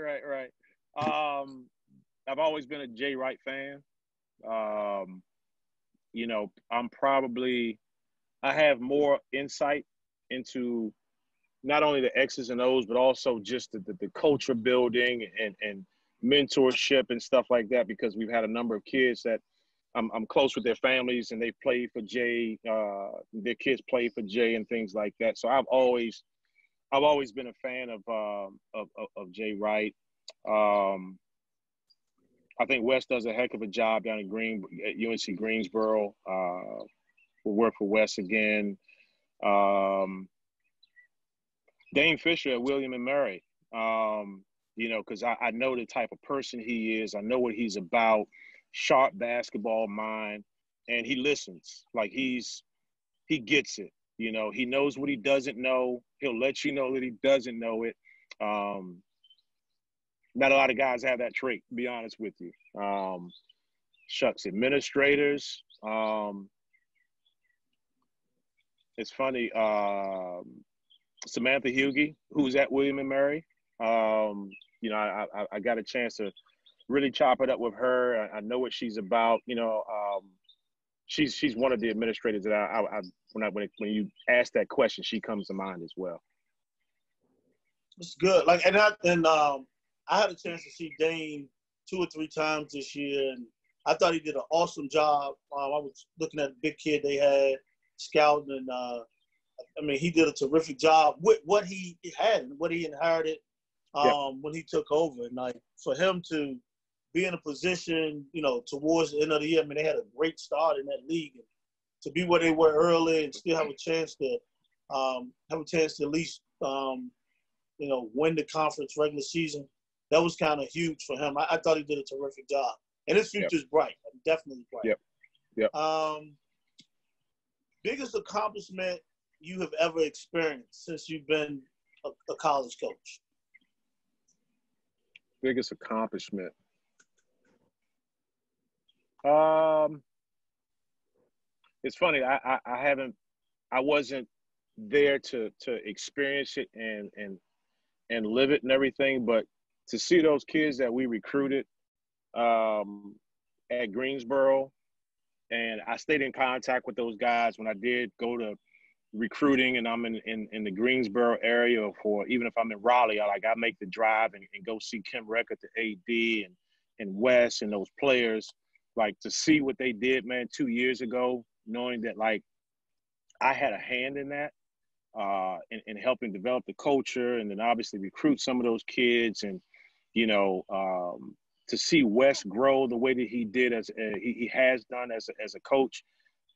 I've always been a Jay Wright fan. I have more insight into not only the X's and O's, but also just the culture building and mentorship and stuff like that, because we've had a number of kids that I'm close with their families and they play for Jay, their kids play for Jay and things like that. So I've always been a fan of Jay Wright. I think Wes does a heck of a job down at UNC Greensboro. We'll work for Wes again. Dane Fisher at William and Mary, because I know the type of person he is. I know what he's about, sharp basketball mind, and he listens. Like he gets it. He knows what he doesn't know. He'll let you know that he doesn't know it. Not a lot of guys have that trait, to be honest with you. Administrators. It's funny. Samantha Hughey, who's at William and Mary. I got a chance to really chop it up with her. I know what she's about. She's one of the administrators that when you ask that question, she comes to mind as well. It's good. Like, I had a chance to see Dane 2 or 3 times this year, and I thought he did an awesome job. I was looking at the big kid they had scouting, and he did a terrific job with what he had and what he inherited when he took over. And like for him to be in a position, towards the end of the year, they had a great start in that league, and to be where they were early and still have a chance to at least win the conference regular season. That was kind of huge for him. I thought he did a terrific job, and his future's bright, definitely bright. Yep. Biggest accomplishment you have ever experienced since you've been a college coach? Biggest accomplishment. It's funny. I wasn't there to experience it and live it and everything, but to see those kids that we recruited at Greensboro, and I stayed in contact with those guys when I did go to recruiting, and I'm in the Greensboro area, for even if I'm in Raleigh, I make the drive and go see Kim Record, the AD, and Wes and those players, like to see what they did, man, 2 years ago, knowing that like I had a hand in that, in helping develop the culture, and then obviously recruit some of those kids, and to see Wes grow the way that he did as he has done as a coach,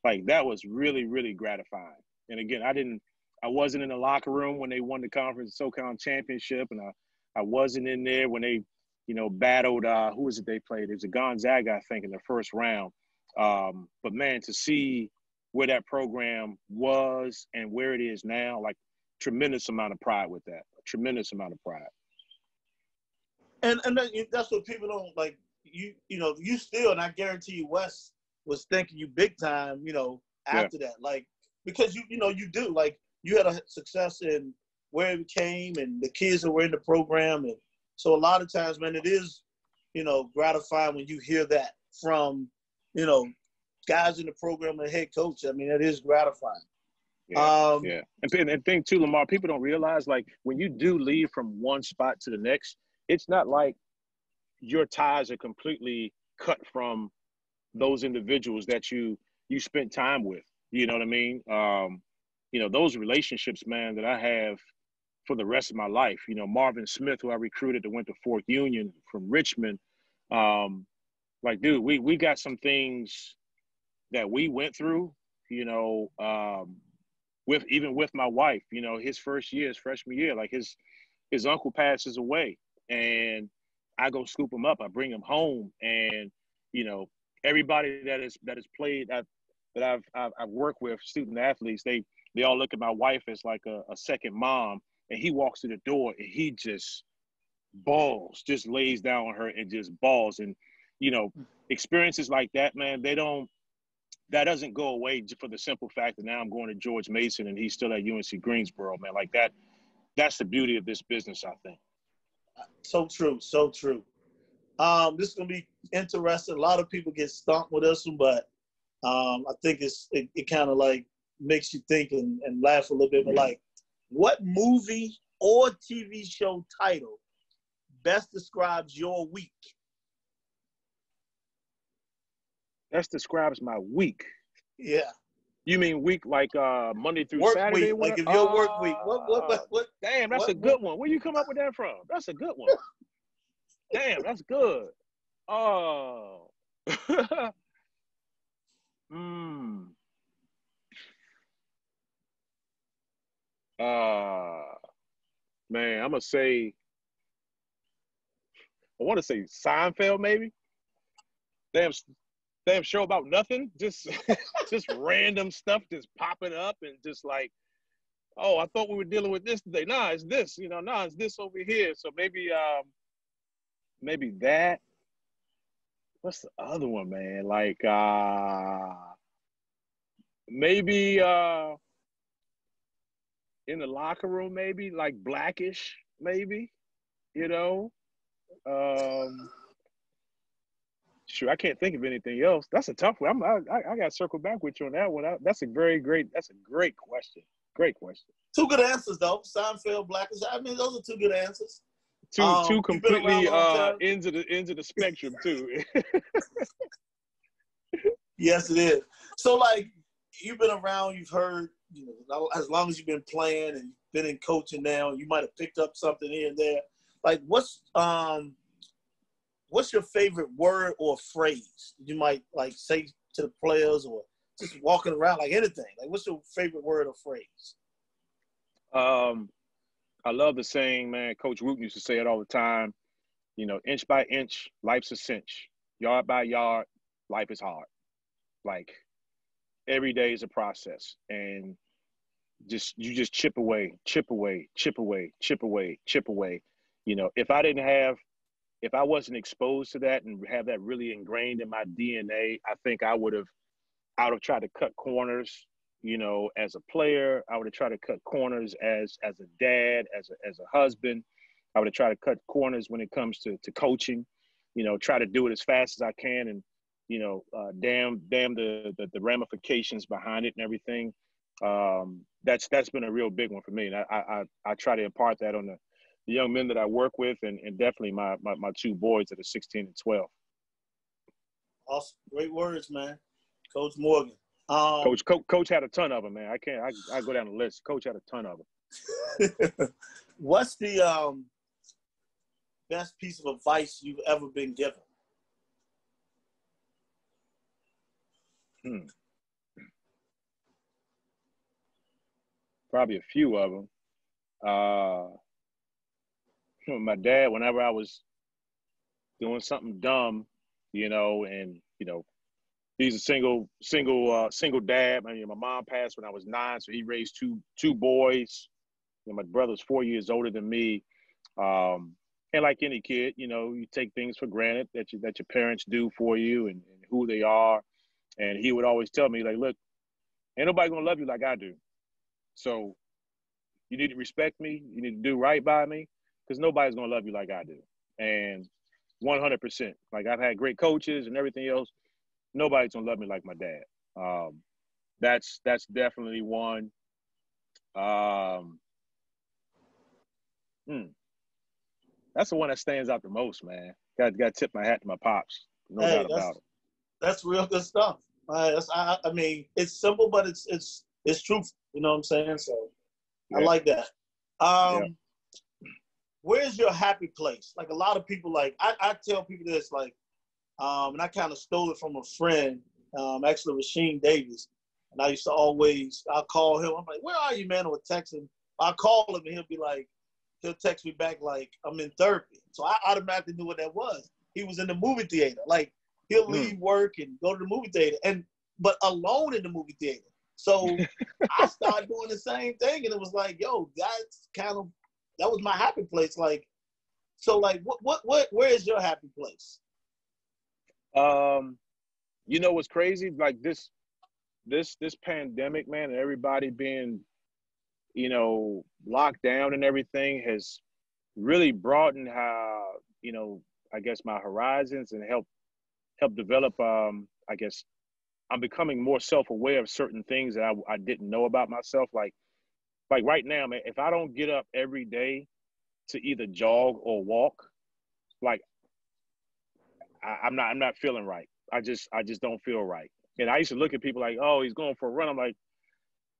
like that was really, really gratifying. And again, I wasn't in the locker room when they won the conference SoCal championship, and I wasn't in there when they, battled, who was it they played? It was a Gonzaga, I think, in the first round. But man, to see where that program was and where it is now, like tremendous amount of pride with that, a tremendous amount of pride. And that's what people don't like. You still, and I guarantee you, Wes was thanking you big time, after that, like, because you do, like, you had a success in where it came and the kids that were in the program. And so a lot of times, man, it is, gratifying when you hear that from, guys in the program and head coach. I mean, it is gratifying. Yeah. And thing too, Lamar, people don't realize, like, when you do leave from one spot to the next, it's not like your ties are completely cut from those individuals that you spent time with. You know what I mean? Those relationships, man, that I have for the rest of my life. Marvin Smith, who I recruited that went to Fort Union from Richmond. Like, dude, we got some things that we went through, with my wife, his freshman year, like his uncle passes away, and I go scoop him up. I bring him home, and everybody that has played that I've worked with, student athletes, they all look at my wife as like a second mom. And he walks through the door and he just bawls, just lays down on her and just bawls. And experiences like that, man, that doesn't go away for the simple fact that now I'm going to George Mason and he's still at UNC Greensboro, man. Like that's the beauty of this business, I think. So true. This is gonna be interesting. A lot of people get stumped with this one, but I think it kind of like makes you think and laugh a little bit. But like, what movie or TV show title best describes your week? Best describes my week. Yeah. You mean week like Monday through work Saturday? Week, like if your work week. What? Damn, that's a good one. Where you come up with that from? That's a good one. Damn, that's good. Oh. Man, I'm gonna say, I want to say Seinfeld, maybe. Damn show about nothing, just just random stuff just popping up, and just like, oh, I thought we were dealing with this today. Nah, it's this, nah, it's this over here. So maybe that. What's the other one, man? Like maybe in the locker room, maybe like Blackish, maybe, Sure, I can't think of anything else. That's a tough one. I got to circle back with you on that one. That's a great question. Great question. Two good answers, though. Seinfeld, Blackish. I mean, those are two good answers. Two completely ends of the spectrum too. Yes, it is. So, like, you've been around, you've heard, as long as you've been playing and been in coaching now, you might have picked up something here and there. Like, what's your favorite word or phrase you might like say to the players, or just walking around, like anything? Like, what's your favorite word or phrase? I love the saying, man. Coach Wooten used to say it all the time. Inch by inch, life's a cinch. Yard by yard, life is hard. Like, every day is a process, and you just chip away. If I wasn't exposed to that and have that really ingrained in my DNA, I think I would have tried to cut corners, as a player. I would have tried to cut corners as a dad, as a husband. I would try to cut corners when it comes to coaching, you know, try to do it as fast as I can, and, you know, damn the ramifications behind it and everything. That's been a real big one for me. And I try to impart that on the young men that I work with, and definitely my two boys that are 16 and 12. Awesome. Great words, man. Coach Morgan. Coach had a ton of them, man. I go down the list. Coach had a ton of them. What's the best piece of advice you've ever been given? Probably a few of them. My dad, whenever I was doing something dumb, you know, and, you know, he's a single dad. I mean, my mom passed when I was 9, so he raised two boys. You know, my brother's 4 years older than me. And like any kid, you know, you take things for granted that your parents do for you, and who they are. And he would always tell me, like, look, ain't nobody gonna love you like I do. So you need to respect me. You need to do right by me, because nobody's gonna love you like I do. And 100%. Like, I've had great coaches and everything else. Nobody's gonna love me like my dad. That's definitely one. That's the one that stands out the most, man. Got to tip my hat to my pops. No doubt about it. That's real good stuff. I mean, it's simple, but it's truthful. You know what I'm saying? So yeah. I like that. Where's your happy place? Like, a lot of people, like, I tell people this, like, and I kind of stole it from a friend, actually Rasheem Davis. And I used to I'll call him. I'm like, where are you, man? Or text him. I'll call him and he'll text me back like, I'm in therapy. So I automatically knew what that was. He was in the movie theater. Like, he'll leave work and go to the movie theater, but alone in the movie theater. So I started doing the same thing, and it was like, yo, that was my happy place. Like, so like, where is your happy place? You know what's crazy? Like, this pandemic, man, and everybody being, you know, locked down and everything has really broadened how, you know, I guess my horizons, and help develop, I guess I'm becoming more self-aware of certain things that I didn't know about myself. Like right now, man, if I don't get up every day to either jog or walk, like, I'm not feeling right. I just don't feel right. And I used to look at people like, oh, he's going for a run. I'm like,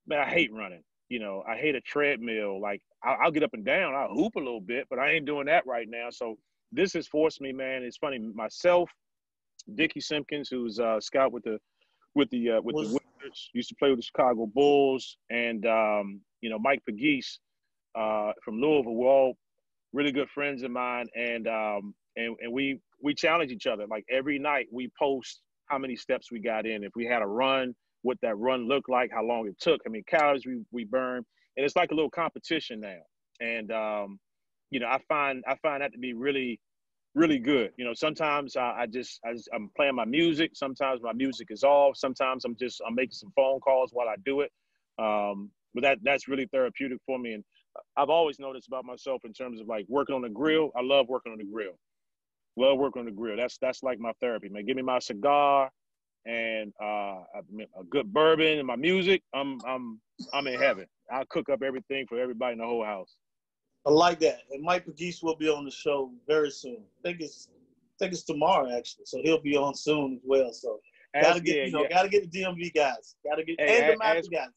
man, I hate running. You know, I hate a treadmill. Like, I'll get up and down. I'll hoop a little bit, but I ain't doing that right now. So this has forced me, man. It's funny. Myself, Duane Simpkins, who's a scout with the Wizards, used to play with the Chicago Bulls, and you know, Mike Pegues from Louisville. We're all really good friends of mine, and we challenge each other. Like, every night we post how many steps we got in, if we had a run, what that run looked like, how long it took, how many calories we burned, and it's like a little competition now. And you know, I find that to be really, really good. You know, sometimes I'm playing my music. Sometimes my music is off. Sometimes I'm making some phone calls while I do it. But that's really therapeutic for me. And I've always noticed about myself in terms of, like, working on the grill. I love working on the grill. Love working on the grill. That's like my therapy, man. Give me my cigar and a good bourbon and my music. I'm in heaven. I'll cook up everything for everybody in the whole house. I like that. And Mike Pegues will be on the show very soon. I think it's tomorrow, actually. So he'll be on soon as well. So gotta get the DMV guys. Gotta get the DEMATHA guys.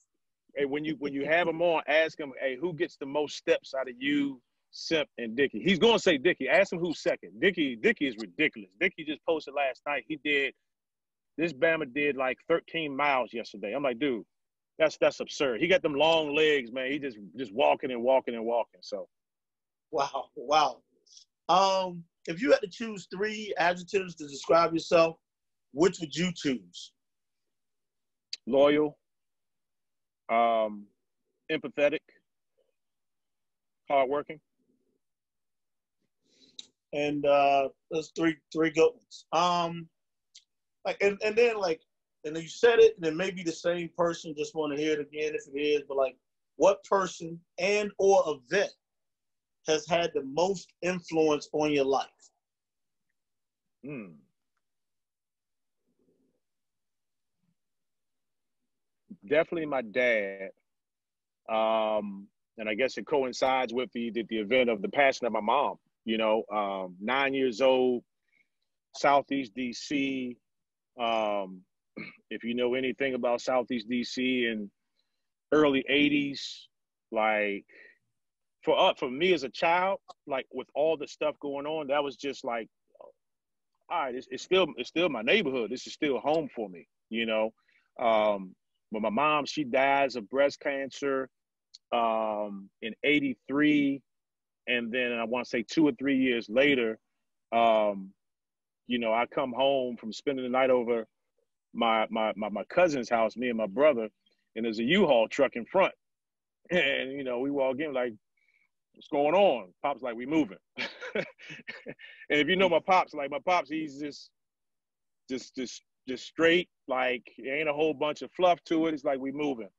Hey, when you have them on, ask him, hey, who gets the most steps out of you, Simp, and Dickie? He's gonna say Dickie. Ask him who's second. Dickie is ridiculous. Dickie just posted last night. This Bama did like 13 miles yesterday. I'm like, dude, that's absurd. He got them long legs, man. He just walking and walking and walking. So, wow. If you had to choose 3 adjectives to describe yourself, which would you choose? Loyal, empathetic, hardworking. And those three good ones. And then you said it, and it may be the same person. Just want to hear it again if it is. But, like, what person and or event has had the most influence on your life? Definitely my dad. And I guess it coincides with the event of the passing of my mom. 9 years old, Southeast DC. If you know anything about Southeast DC in early 80s, like for me as a child, like with all the stuff going on, that was just like, all right, it's still my neighborhood. This is still home for me, But my mom, she dies of breast cancer in 83. And then I want to say 2 or 3 years later, I come home from spending the night over my cousin's house, me and my brother, and there's a U-Haul truck in front. And, we walk in like, what's going on? Pop's like, we moving. And if you know my pops, he's just straight, like, there ain't a whole bunch of fluff to it. It's like, we moving.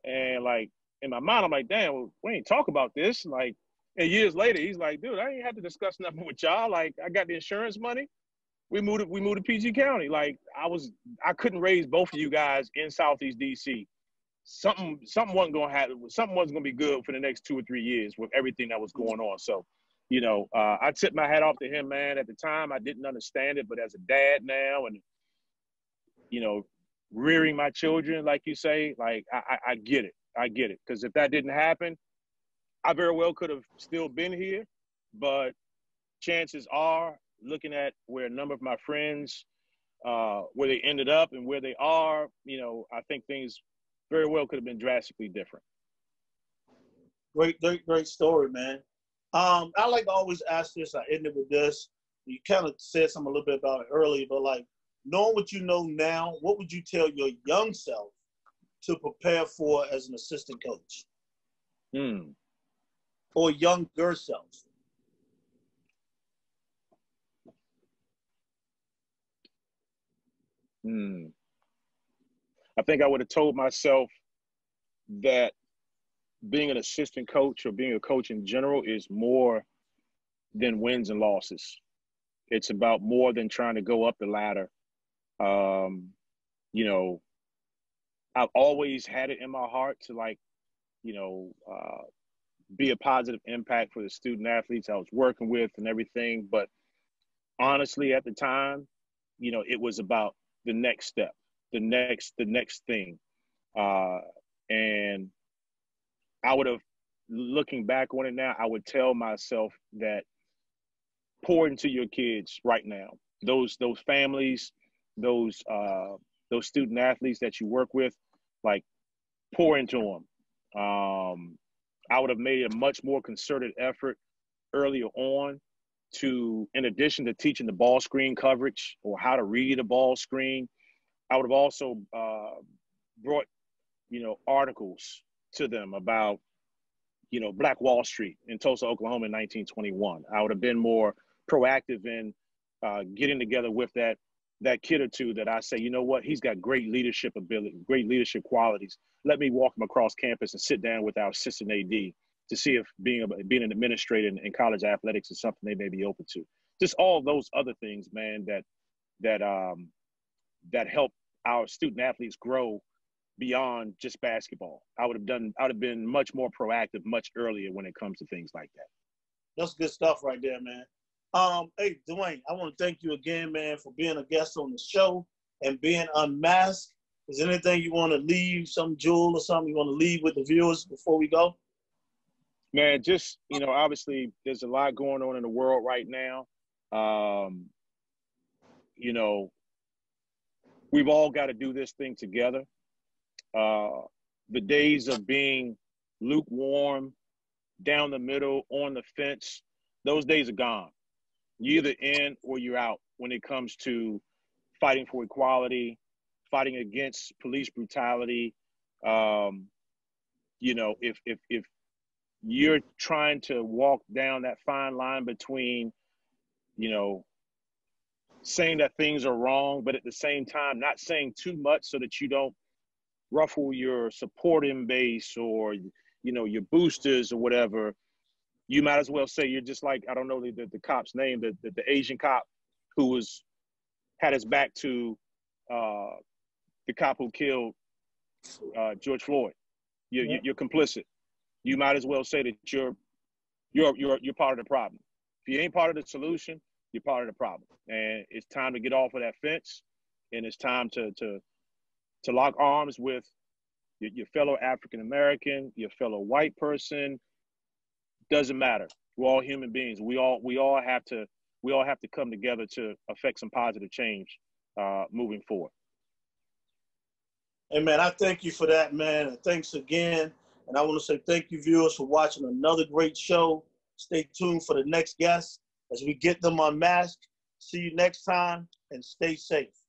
And like, in my mind, I'm like, damn, well, we ain't talk about this. Like, and years later, he's like, dude, I ain't had to discuss nothing with y'all. Like, I got the insurance money. We moved to PG County. Like, I couldn't raise both of you guys in Southeast DC. Something wasn't gonna happen. Something wasn't gonna be good for the next 2 or 3 years with everything that was going on. So, I tipped my hat off to him, man. At the time, I didn't understand it, but as a dad now, and rearing my children, like you say, like I get it. I get it. Because if that didn't happen, I very well could have still been here. But chances are, looking at where a number of my friends, where they ended up and where they are, I think things very well could have been drastically different. Great story, man. I like to always ask this. I ended with this. You kind of said something a little bit about it earlier, but like, knowing what you know now, what would you tell your young self to prepare for as an assistant coach? Or younger self? I think I would have told myself that being an assistant coach or being a coach in general is more than wins and losses. It's about more than trying to go up the ladder. I've always had it in my heart to be a positive impact for the student athletes I was working with and everything. But honestly, at the time, it was about the next step, the next thing. And I would have, looking back on it now, I would tell myself that pour into your kids right now. Those families, those student athletes that you work with, like, pour into them. I would have made a much more concerted effort earlier on to, in addition to teaching the ball screen coverage or how to read a ball screen, I would have also brought, articles to them about, Black Wall Street in Tulsa, Oklahoma in 1921. I would have been more proactive in getting together with that kid or two that I say, you know what, he's got great leadership ability, great leadership qualities. Let me walk him across campus and sit down with our assistant AD to see if being an administrator in college athletics is something they may be open to. Just all those other things, man, that help our student athletes grow beyond just basketball. I would have been much more proactive much earlier when it comes to things like that. That's good stuff right there, man. Hey, Duane, I want to thank you again, man, for being a guest on the show and being unmasked. Is there anything you want to leave, some jewel or something you want to leave with the viewers before we go? Man, just, obviously there's a lot going on in the world right now. We've all got to do this thing together. The days of being lukewarm, down the middle, on the fence, those days are gone. You're either in or you're out when it comes to fighting for equality, fighting against police brutality. If you're trying to walk down that fine line between, saying that things are wrong, but at the same time, not saying too much so that you don't ruffle your supporting base or, your boosters or whatever, you might as well say you're just like, I don't know the cop's name, the Asian cop who had his back to the cop who killed George Floyd. You're complicit. You might as well say that you're part of the problem. If you ain't part of the solution, you're part of the problem. And it's time to get off of that fence, and it's time to lock arms with your fellow African American, your fellow white person. Doesn't matter. We're all human beings. We all have to come together to affect some positive change moving forward. Hey man, I thank you for that, man. And thanks again. And I want to say thank you, viewers, for watching another great show. Stay tuned for the next guest as we get them unmasked. See you next time, and stay safe.